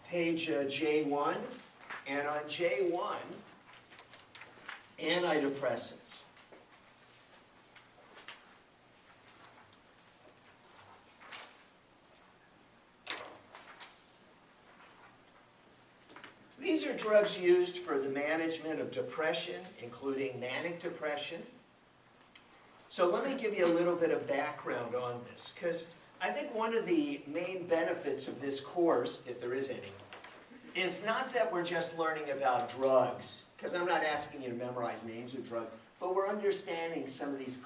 page J1, and on J1, antidepressants. These are drugs used for the management of depression, including manic depression. So let me give you a little bit of background on this, because I think one of the main benefits of this course, if there is any, is not that we're just learning about drugs, because I'm not asking you to memorize names of drugs, but we're understanding some of these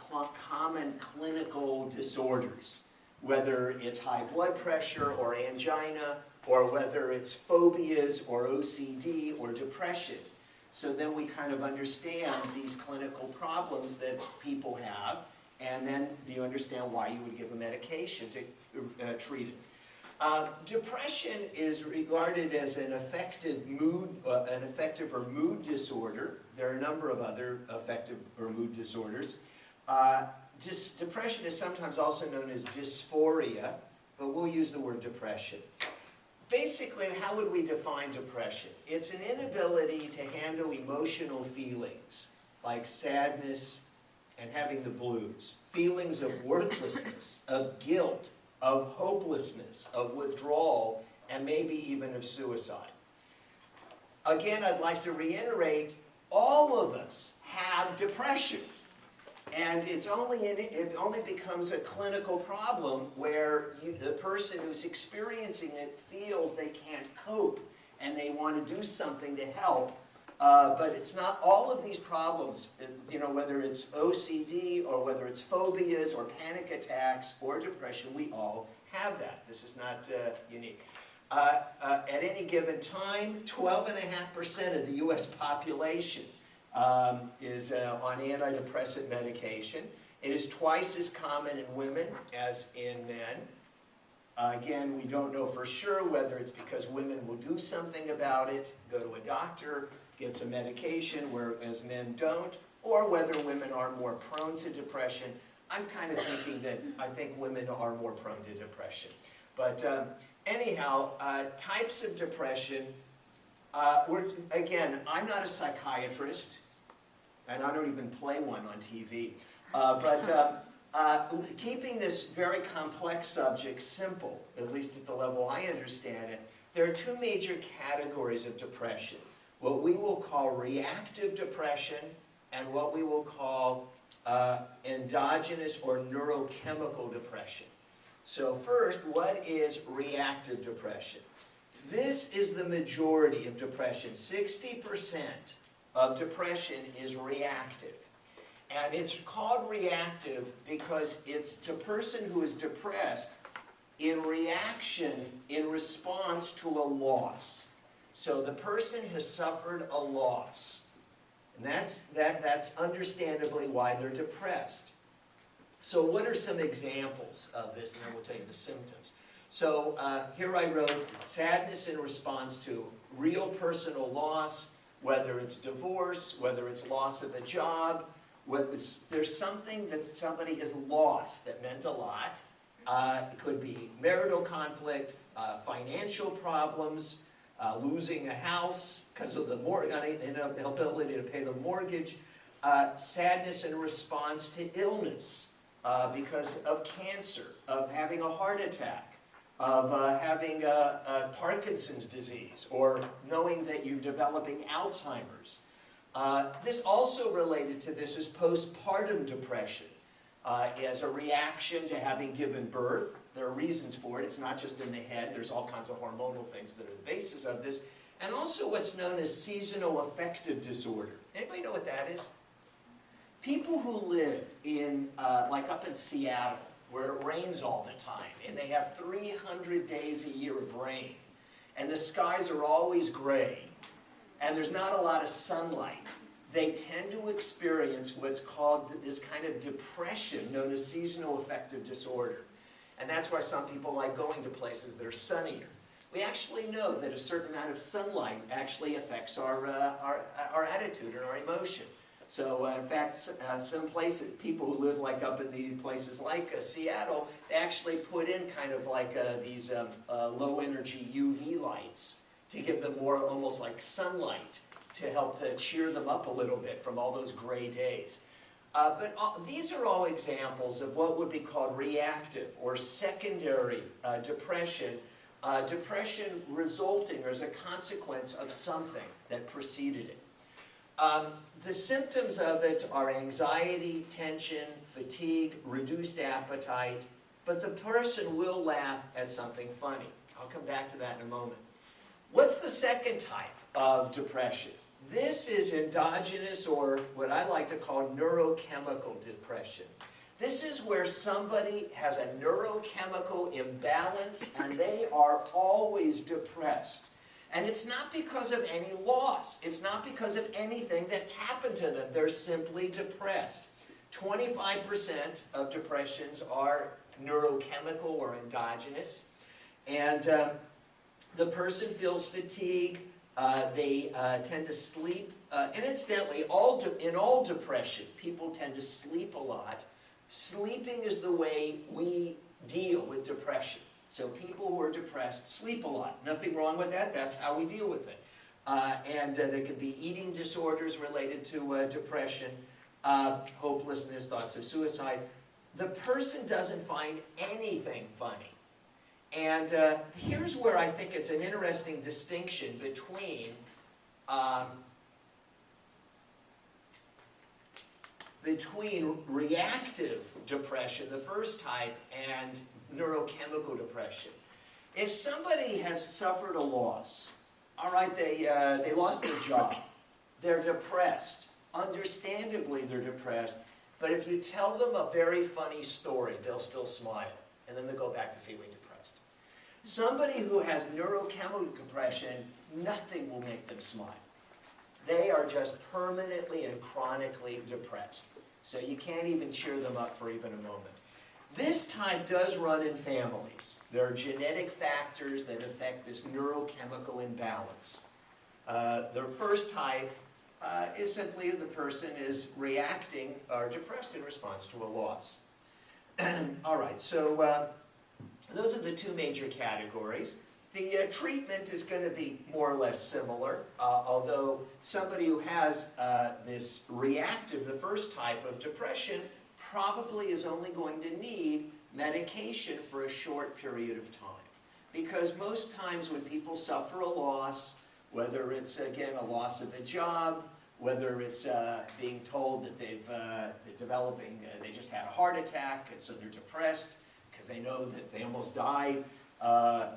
common clinical disorders, whether it's high blood pressure or angina, or whether it's phobias or OCD or depression. So then we kind of understand these clinical problems that people have, and then you understand why you would give a medication to treat it. Depression is regarded as an affective or mood disorder. There are a number of other affective or mood disorders. Depression is sometimes also known as dysphoria, but we'll use the word depression. Basically, how would we define depression? It's an inability to handle emotional feelings like sadness and having the blues, feelings of worthlessness, of guilt, of hopelessness, of withdrawal, and maybe even of suicide. Again, I'd like to reiterate, all of us have depression. And it only becomes a clinical problem where the person who's experiencing it feels they can't cope and they want to do something to help. But it's not all of these problems, whether it's OCD or whether it's phobias or panic attacks or depression, we all have that. This is not unique. At any given time, 12.5% of the U.S. population is on antidepressant medication. It is twice as common in women as in men. Again, we don't know for sure whether it's because women will do something about it, go to a doctor, get some medication, whereas men don't, or whether women are more prone to depression. I'm kind of thinking that I think women are more prone to depression. But anyhow, types of depression. Again, I'm not a psychiatrist, and I don't even play one on TV, keeping this very complex subject simple, at least at the level I understand it, there are two major categories of depression, what we will call reactive depression and what we will call endogenous or neurochemical depression. So first, what is reactive depression? This is the majority of depression. 60% of depression is reactive. And it's called reactive because it's the person who is depressed in reaction, in response to a loss. So the person has suffered a loss. And that's understandably why they're depressed. So what are some examples of this? And then we'll tell you the symptoms. So here I wrote sadness in response to real personal loss, whether it's divorce, whether it's loss of a job, there's something that somebody has lost that meant a lot. It could be marital conflict, financial problems, losing a house because of the inability to pay the mortgage, sadness in response to illness because of cancer, of having a heart attack, of having Parkinson's disease, or knowing that you're developing Alzheimer's. This also related to this is postpartum depression. As a reaction to having given birth. There are reasons for it. It's not just in the head. There's all kinds of hormonal things that are the basis of this. And also what's known as seasonal affective disorder. Anybody know what that is? People who live in, like up in Seattle, where it rains all the time, and they have 300 days a year of rain, and the skies are always gray, and there's not a lot of sunlight, they tend to experience what's called this kind of depression known as seasonal affective disorder. And that's why some people like going to places that are sunnier. We actually know that a certain amount of sunlight actually affects our attitude and our emotion. So in fact, some places, people who live like up in the places like Seattle, they actually put in kind of like these low energy UV lights to give them more almost like sunlight to help to cheer them up a little bit from all those gray days. But these are all examples of what would be called reactive or secondary depression. Depression resulting or as a consequence of something that preceded it. The symptoms of it are anxiety, tension, fatigue, reduced appetite, but the person will laugh at something funny. I'll come back to that in a moment. What's the second type of depression? This is endogenous, or what I like to call neurochemical depression. This is where somebody has a neurochemical imbalance and they are always depressed. And it's not because of any loss. It's not because of anything that's happened to them. They're simply depressed. 25% of depressions are neurochemical or endogenous. And the person feels fatigue. They tend to sleep. And incidentally, in all depression, people tend to sleep a lot. Sleeping is the way we deal with depression. So people who are depressed sleep a lot. Nothing wrong with that. That's how we deal with it. And there can be eating disorders related to depression, hopelessness, thoughts of suicide. The person doesn't find anything funny. And here's where I think it's an interesting distinction between reactive depression, the first type, and neurochemical depression. If somebody has suffered a loss, all right, they lost their job, they're depressed. Understandably, they're depressed, but if you tell them a very funny story, they'll still smile, and then they'll go back to feeling depressed. Somebody who has neurochemical depression, nothing will make them smile. They are just permanently and chronically depressed. So you can't even cheer them up for even a moment. This type does run in families. There are genetic factors that affect this neurochemical imbalance. The first type is simply the person is reacting or depressed in response to a loss. All right, so those are the two major categories. The treatment is going to be more or less similar, although somebody who has this reactive, the first type of depression, probably is only going to need medication for a short period of time. Because most times when people suffer a loss, whether it's, again, a loss of a job, whether it's being told that they're developing, they just had a heart attack, and so they're depressed because they know that they almost died, a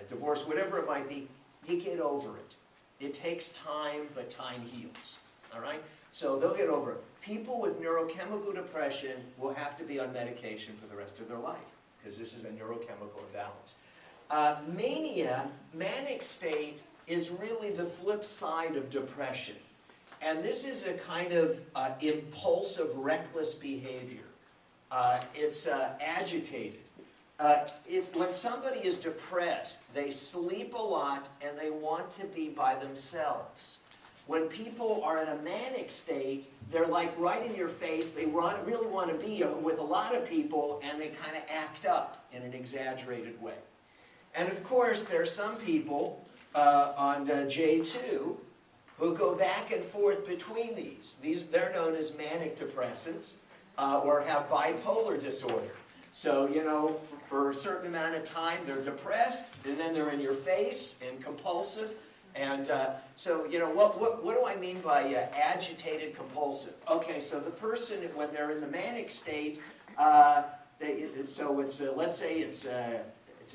divorce, whatever it might be, you get over it. It takes time, but time heals, all right? So they'll get over it. People with neurochemical depression will have to be on medication for the rest of their life, because this is a neurochemical imbalance. Mania, manic state, is really the flip side of depression. And this is a kind of impulsive, reckless behavior. It's agitated. When somebody is depressed, they sleep a lot and they want to be by themselves. When people are in a manic state, they're like right in your face. They really want to be with a lot of people, and they kind of act up in an exaggerated way. And of course, there are some people on J2 who go back and forth between these. They're known as manic depressants or have bipolar disorder. So, you know, for a certain amount of time, they're depressed, and then they're in your face and compulsive. And so, you know, what do I mean by agitated compulsive? Okay, so the person, when they're in the manic state, so it's, let's say it's a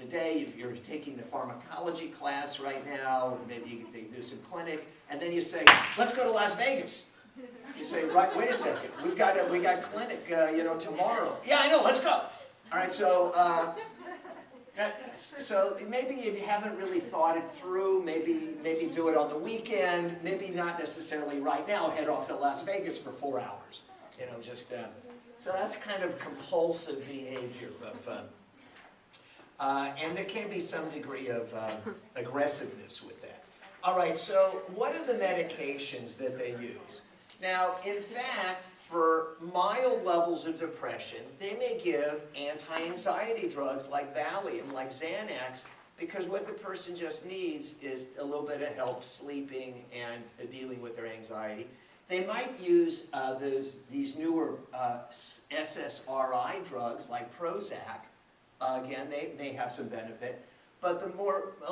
day, you're taking the pharmacology class right now, maybe they do some clinic, and then you say, let's go to Las Vegas. You say, right, wait a second, we got clinic, you know, tomorrow. Yeah, I know, let's go. All right, so maybe you haven't really thought it through. Maybe do it on the weekend. Maybe not necessarily right now. Head off to Las Vegas for 4 hours. You know, just so that's kind of compulsive behavior and there can be some degree of aggressiveness with that. All right, so what are the medications that they use? Now, in fact, for mild levels of depression, they may give anti-anxiety drugs like Valium, like Xanax, because what the person just needs is a little bit of help sleeping and dealing with their anxiety. They might use these newer SSRI drugs like Prozac. Again, they may have some benefit. But a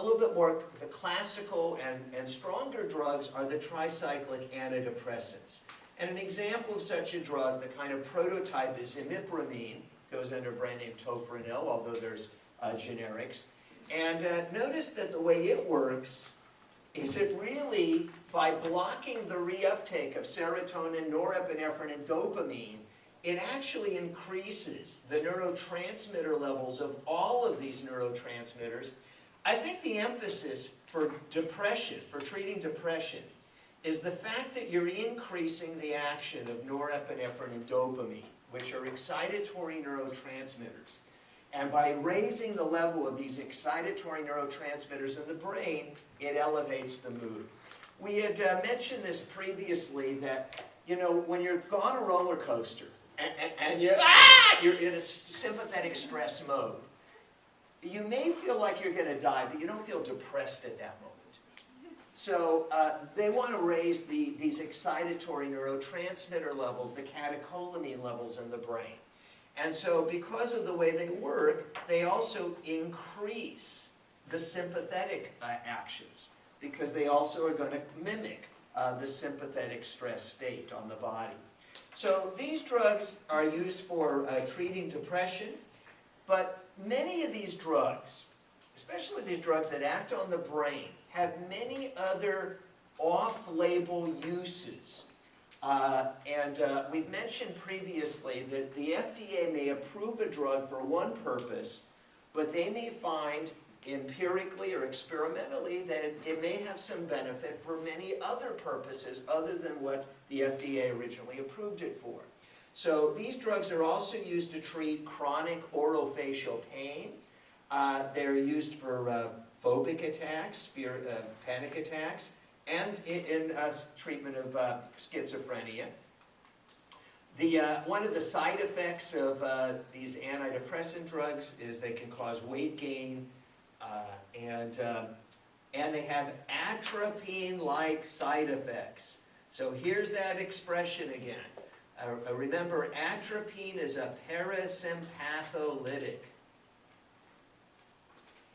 little bit more, the classical and stronger drugs are the tricyclic antidepressants. And an example of such a drug, the kind of prototype is imipramine, goes under a brand name tofranil, although there's generics. And notice that the way it works is it really, by blocking the reuptake of serotonin, norepinephrine, and dopamine, it actually increases the neurotransmitter levels of all of these neurotransmitters. I think the emphasis for depression, for treating depression, is the fact that you're increasing the action of norepinephrine and dopamine, which are excitatory neurotransmitters. And by raising the level of these excitatory neurotransmitters in the brain, it elevates the mood. We had mentioned this previously that, you know, when you're on a roller coaster and you're in a sympathetic stress mode, you may feel like you're going to die, but you don't feel depressed at that moment. So they want to raise these excitatory neurotransmitter levels, the catecholamine levels in the brain. And so because of the way they work, they also increase the sympathetic actions, because they also are going to mimic the sympathetic stress state on the body. So these drugs are used for treating depression, but many of these drugs, especially these drugs that act on the brain, have many other off-label uses. We've mentioned previously that the FDA may approve a drug for one purpose, but they may find empirically or experimentally that it may have some benefit for many other purposes other than what the FDA originally approved it for. So these drugs are also used to treat chronic orofacial pain. They're used for phobic attacks, panic attacks, and in treatment of schizophrenia. One of the side effects of these antidepressant drugs is they can cause weight gain, and they have atropine-like side effects. So here's that expression again. Remember, atropine is a parasympatholytic.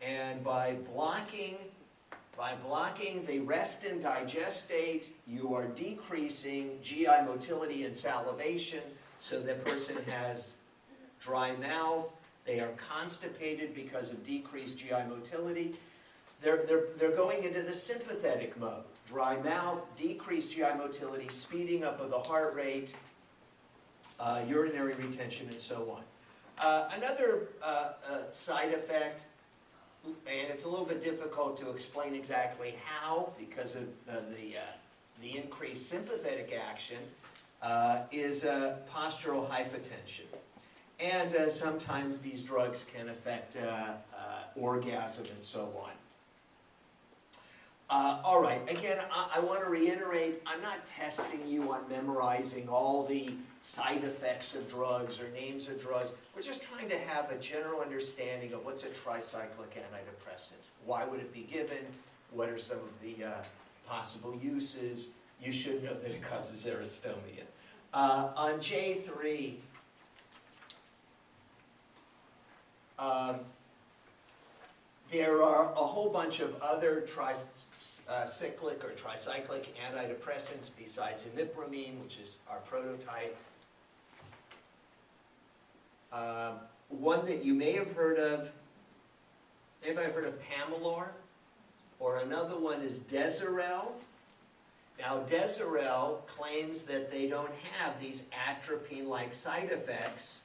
And by blocking the rest and digest state, you are decreasing GI motility and salivation, so the person has dry mouth, they are constipated because of decreased GI motility. They're going into the sympathetic mode. Dry mouth, decreased GI motility, speeding up of the heart rate, urinary retention, and so on. Another side effect, and it's a little bit difficult to explain exactly how because of the increased sympathetic action, is postural hypotension. And sometimes these drugs can affect orgasm and so on. All right, again, I want to reiterate, I'm not testing you on memorizing all the side effects of drugs or names of drugs. We're just trying to have a general understanding of what's a tricyclic antidepressant. Why would it be given? What are some of the possible uses? You should know that it causes aristomia. On J3, there are a whole bunch of other tricyclic or tricyclic antidepressants besides imipramine, which is our prototype. One that you may have heard of, anybody heard of Pamelor? Or another one is Deserel. Now Deserel claims that they don't have these atropine-like side effects,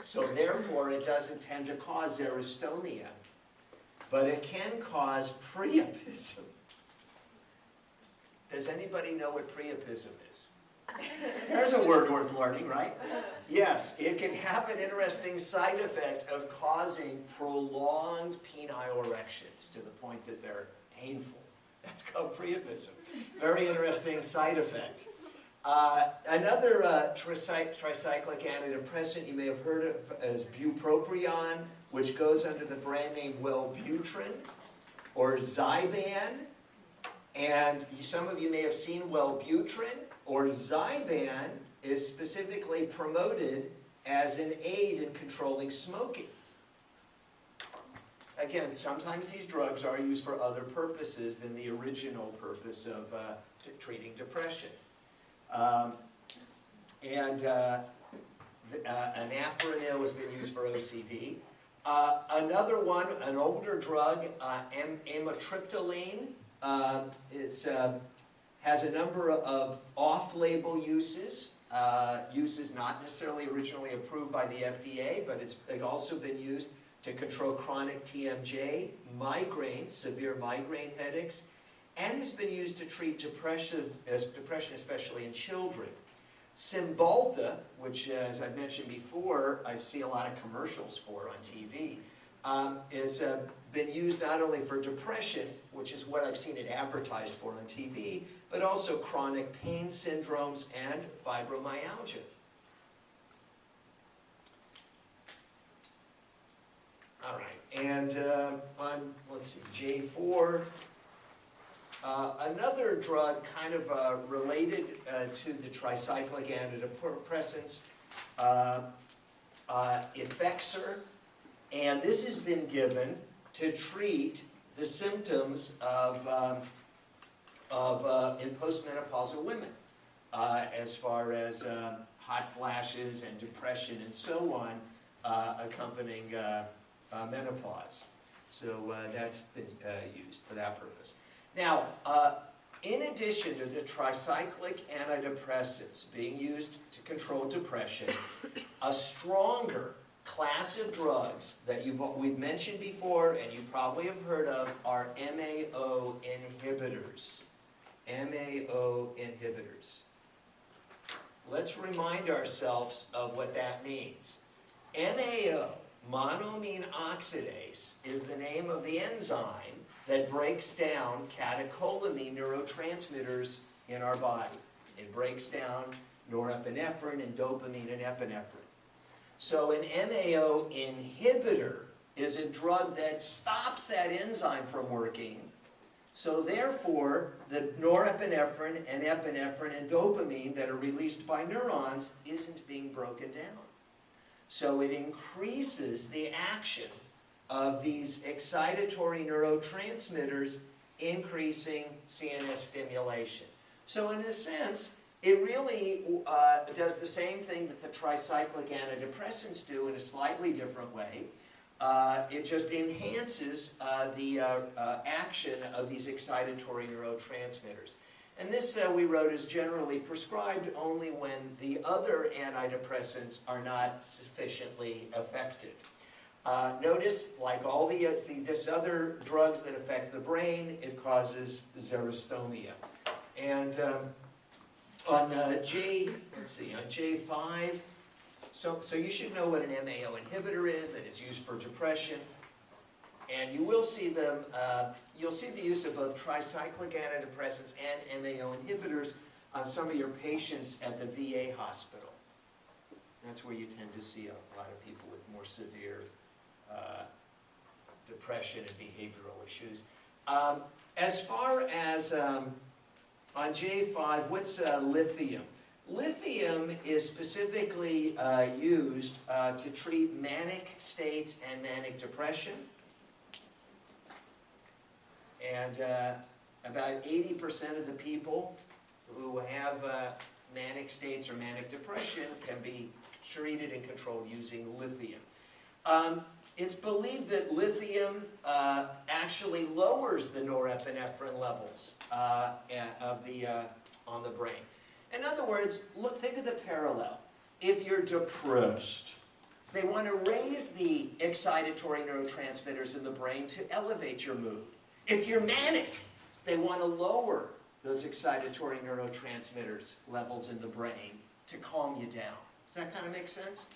so therefore it doesn't tend to cause aristomia. But it can cause priapism. Does anybody know what priapism is? There's a word worth learning, right? Yes, it can have an interesting side effect of causing prolonged penile erections to the point that they're painful. That's called priapism. Very interesting side effect. Another tricyclic antidepressant you may have heard of is bupropion, which goes under the brand name Wellbutrin or Zyban. And some of you may have seen Wellbutrin or Zyban is specifically promoted as an aid in controlling smoking. Again, sometimes these drugs are used for other purposes than the original purpose of treating depression. Anafranil has been used for OCD. Another one, an older drug, amitriptyline, has a number of off-label uses. Uses not necessarily originally approved by the FDA, but it's also been used to control chronic TMJ, migraine, severe migraine headaches, and has been used to treat depression, especially in children. Cymbalta, which, as I mentioned before, I see a lot of commercials for on TV, has been used not only for depression, which is what I've seen it advertised for on TV, but also chronic pain syndromes and fibromyalgia. All right, and on, let's see, J4, another drug kind of related to the tricyclic antidepressants, Effexor, and this has been given to treat the symptoms of in postmenopausal women, as far as hot flashes and depression and so on, accompanying menopause. So that's been used for that purpose. Now, in addition to the tricyclic antidepressants being used to control depression, a stronger class of drugs that we've mentioned before and you probably have heard of are MAO inhibitors. MAO inhibitors. Let's remind ourselves of what that means. MAO, monoamine oxidase, is the name of the enzyme that breaks down catecholamine neurotransmitters in our body. It breaks down norepinephrine and dopamine and epinephrine. So an MAO inhibitor is a drug that stops that enzyme from working. So therefore, the norepinephrine and epinephrine and dopamine that are released by neurons isn't being broken down. So it increases the action of these excitatory neurotransmitters, increasing CNS stimulation. So in a sense, it really does the same thing that the tricyclic antidepressants do in a slightly different way. It just enhances the action of these excitatory neurotransmitters. And this, we wrote, is generally prescribed only when the other antidepressants are not sufficiently effective. Notice, like all this other drugs that affect the brain, it causes xerostomia. And on J5, so you should know what an MAO inhibitor is, that it's used for depression. And you will see them, you'll see the use of both tricyclic antidepressants and MAO inhibitors on some of your patients at the VA hospital. That's where you tend to see a lot of people with more severe depression and behavioral issues. As far as on J5, what's lithium? Lithium is specifically used to treat manic states and manic depression. And about 80% of the people who have manic states or manic depression can be treated and controlled using lithium. It's believed that lithium actually lowers the norepinephrine levels on the brain. In other words, think of the parallel. If you're depressed, they want to raise the excitatory neurotransmitters in the brain to elevate your mood. If you're manic, they want to lower those excitatory neurotransmitters levels in the brain to calm you down. Does that kind of make sense?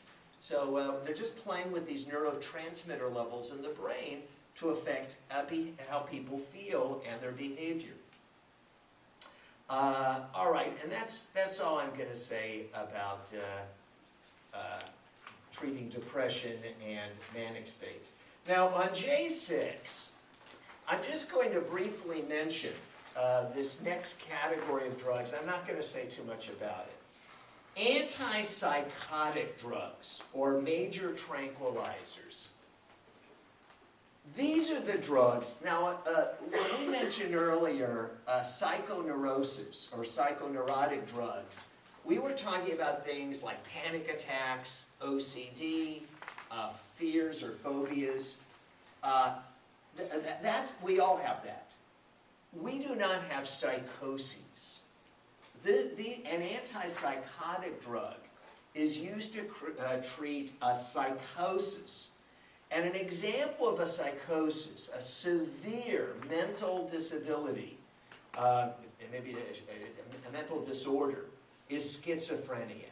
So they're just playing with these neurotransmitter levels in the brain to affect how people feel and their behavior. All right, and that's all I'm going to say about treating depression and manic states. Now, on J6, I'm just going to briefly mention this next category of drugs. I'm not going to say too much about it. Anti-psychotic drugs, or major tranquilizers. These are the drugs. Now, when we mentioned earlier psychoneurosis or psychoneurotic drugs, we were talking about things like panic attacks, OCD, fears or phobias. We all have that. We do not have psychoses. An antipsychotic drug is used to treat a psychosis. And an example of a psychosis, a severe mental disability, maybe a mental disorder, is schizophrenia.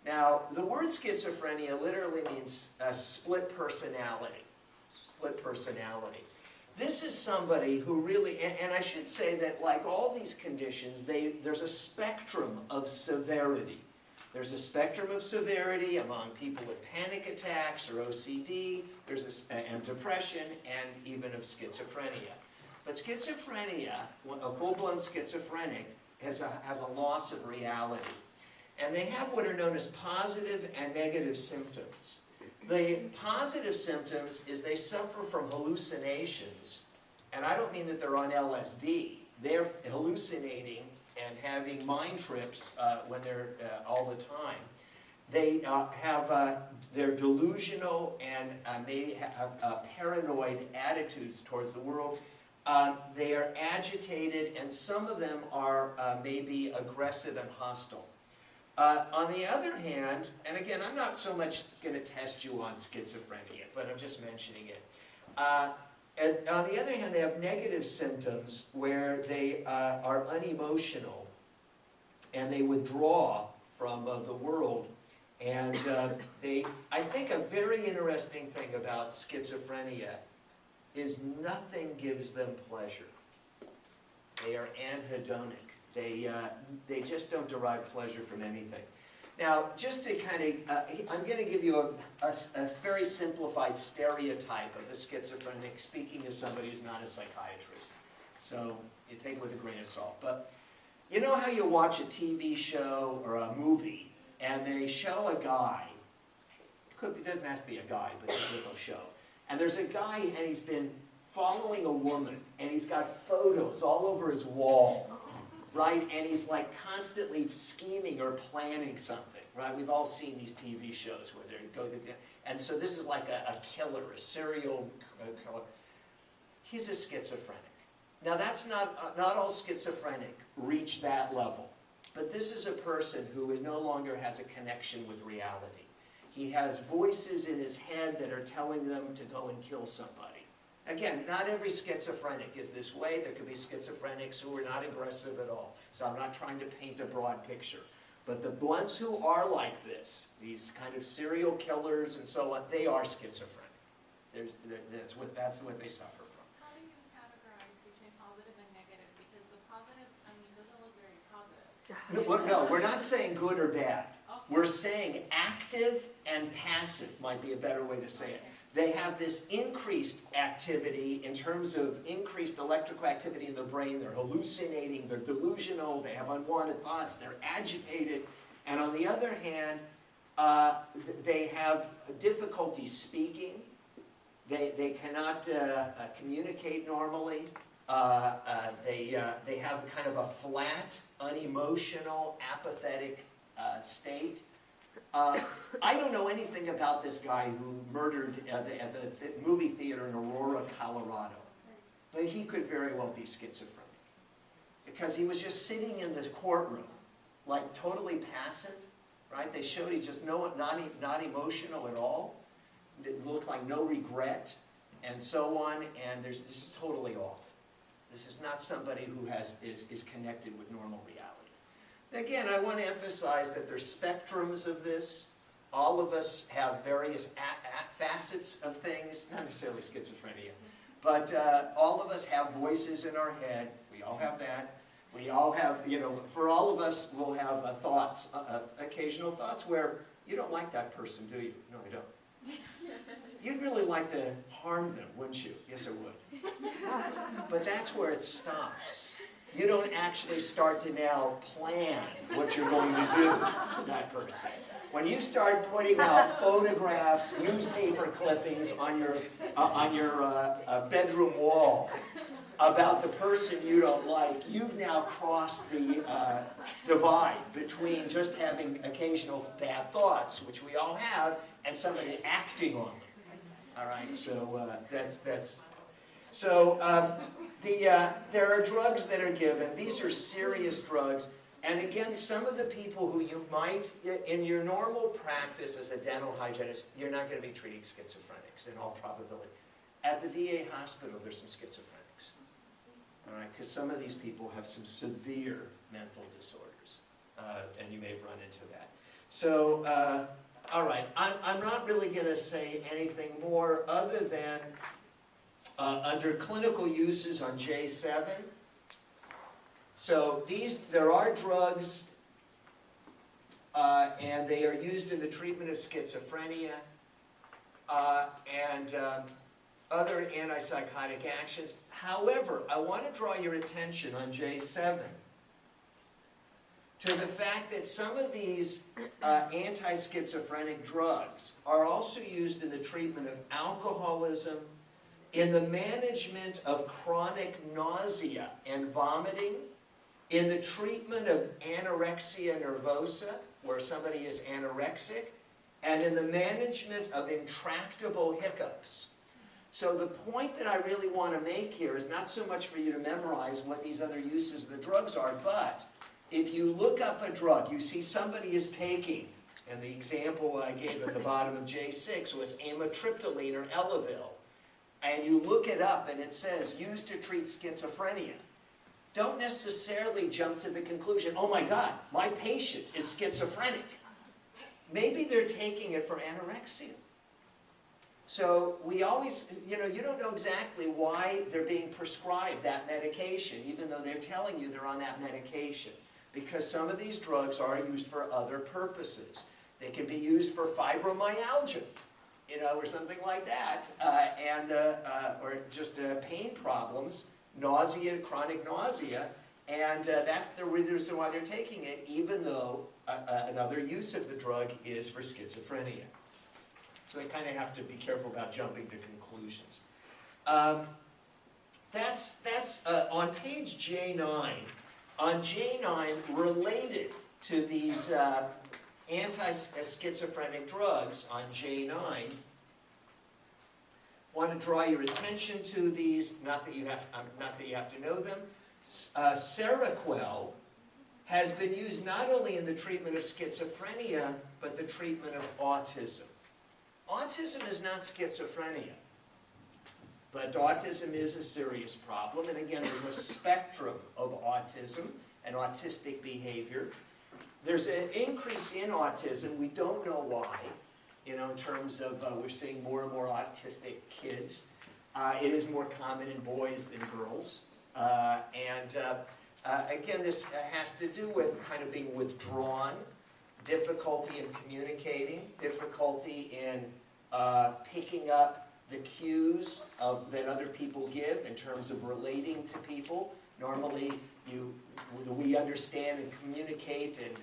Now, the word schizophrenia literally means split personality. Split personality. This is somebody who really, and I should say that like all these conditions, there's a spectrum of severity. There's a spectrum of severity among people with panic attacks or OCD, and depression, and even of schizophrenia. But schizophrenia, a full-blown schizophrenic, has a loss of reality. And they have what are known as positive and negative symptoms. The positive symptoms is they suffer from hallucinations, and I don't mean that they're on LSD. They're hallucinating and having mind trips when they're all the time. They they're delusional and may have paranoid attitudes towards the world. They are agitated, and some of them are maybe aggressive and hostile. On the other hand, and again, I'm not so much going to test you on schizophrenia, but I'm just mentioning it. And on the other hand, they have negative symptoms where they are unemotional and they withdraw from the world. And I think a very interesting thing about schizophrenia is nothing gives them pleasure. They are anhedonic. They just don't derive pleasure from anything. Now, just to kind of, I'm going to give you a very simplified stereotype of a schizophrenic, speaking as somebody who's not a psychiatrist. So you take it with a grain of salt. But you know how you watch a TV show or a movie, and they show a guy, it doesn't have to be a guy, but it's a little show. And there's a guy, and he's been following a woman, and he's got photos all over his wall. Right, and he's like constantly scheming or planning something, right? We've all seen these TV shows where they go, and so this is like a killer, a serial killer. He's a schizophrenic. Now that's not all schizophrenic reach that level, but this is a person who no longer has a connection with reality. He has voices in his head that are telling them to go and kill somebody. Again, not every schizophrenic is this way. There could be schizophrenics who are not aggressive at all. So I'm not trying to paint a broad picture. But the ones who are like this, these kind of serial killers and so on, they are schizophrenic. That's what they suffer from. How do you categorize between positive and negative? Because the positive, I mean, doesn't look very positive. No, we're not saying good or bad. Okay. We're saying active and passive might be a better way to say it. They have this increased activity in terms of increased electrical activity in the brain. They're hallucinating, they're delusional, they have unwanted thoughts, they're agitated. And on the other hand, they have difficulty speaking. They cannot communicate normally. They have kind of a flat, unemotional, apathetic state. I don't know anything about this guy who murdered at the movie theater in Aurora, Colorado. But he could very well be schizophrenic. Because he was just sitting in the courtroom, like totally passive, right? They showed he's just not emotional at all. It looked like no regret, and so on, and this is totally off. This is not somebody who is connected with normal reality. Again, I want to emphasize that there's spectrums of this. All of us have various facets of things, not necessarily schizophrenia, but all of us have voices in our head. We all have that. We all have, you know, for all of us, we'll have thoughts, occasional thoughts where you don't like that person, do you? No, I don't. You'd really like to harm them, wouldn't you? Yes, I would. But that's where it stops. You don't actually start to now plan what you're going to do to that person. When you start putting out photographs, newspaper clippings on your bedroom wall about the person you don't like, you've now crossed the divide between just having occasional bad thoughts, which we all have, and somebody acting on them. All right, so there are drugs that are given. These are serious drugs. And again, some of the people who you might, in your normal practice as a dental hygienist, you're not going to be treating schizophrenics in all probability. At the VA hospital, there's some schizophrenics. All right, because some of these people have some severe mental disorders, and you may have run into that. So, all right, I'm not really going to say anything more other than under clinical uses on J7. So there are drugs, and they are used in the treatment of schizophrenia and other antipsychotic actions. However, I want to draw your attention on J7 to the fact that some of these anti-schizophrenic drugs are also used in the treatment of alcoholism, in the management of chronic nausea and vomiting, in the treatment of anorexia nervosa, where somebody is anorexic, and in the management of intractable hiccups. So the point that I really want to make here is not so much for you to memorize what these other uses of the drugs are, but if you look up a drug, you see somebody is taking, and the example I gave at the bottom of J6 was amitriptyline or Elavil, and you look it up and it says used to treat schizophrenia. Don't necessarily jump to the conclusion, oh my God, my patient is schizophrenic. Maybe they're taking it for anorexia. So we always, you know, you don't know exactly why they're being prescribed that medication, even though they're telling you they're on that medication. Because some of these drugs are used for other purposes. They can be used for fibromyalgia, you know, or something like that, or just pain problems. Nausea, chronic nausea, and that's the reason why they're taking it, even though another use of the drug is for schizophrenia. So they kind of have to be careful about jumping to conclusions. That's on page J9. On J9, related to these anti-schizophrenic drugs on J9, want to draw your attention to these, not that you have to know them. Seroquel has been used not only in the treatment of schizophrenia, but the treatment of autism. Autism is not schizophrenia, but autism is a serious problem. And again, there's a spectrum of autism and autistic behavior. There's an increase in autism. We don't know why. You know, in terms of we're seeing more and more autistic kids. It is more common in boys than girls. Again, this has to do with kind of being withdrawn, difficulty in communicating, difficulty in picking up the cues that other people give in terms of relating to people. Normally, we understand and communicate and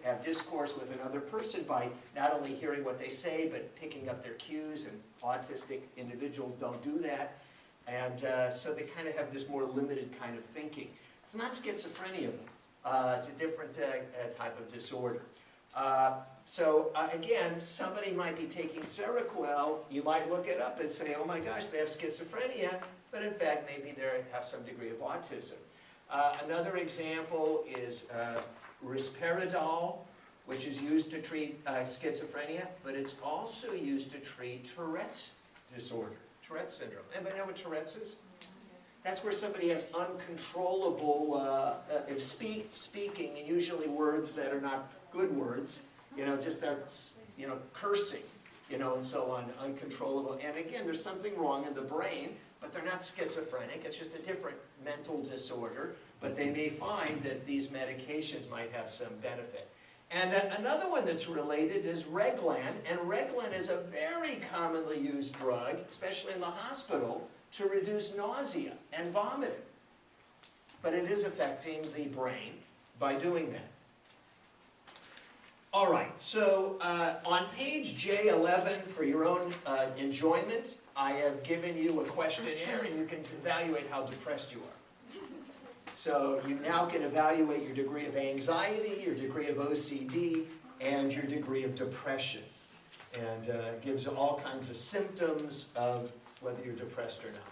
have discourse with another person by not only hearing what they say, but picking up their cues, and autistic individuals don't do that. And so they kind of have this more limited kind of thinking. It's not schizophrenia, it's a different type of disorder. Again, somebody might be taking Seroquel, you might look it up and say, oh my gosh, they have schizophrenia, but in fact maybe they have some degree of autism. Another example is risperidol, which is used to treat schizophrenia, but it's also used to treat Tourette's disorder, Tourette's syndrome. Anybody know what Tourette's is? That's where somebody has uncontrollable, speaking, and usually words that are not good words, you know, just cursing, you know, and so on, uncontrollable. And again, there's something wrong in the brain, but they're not schizophrenic. It's just a different mental disorder. but they may find that these medications might have some benefit. And another one that's related is Reglan, and Reglan is a very commonly used drug, especially in the hospital, to reduce nausea and vomiting. But it is affecting the brain by doing that. All right, so on page J11, for your own enjoyment, I have given you a questionnaire, and you can evaluate how depressed you are. So you now can evaluate your degree of anxiety, your degree of OCD, and your degree of depression. And it gives you all kinds of symptoms of whether you're depressed or not.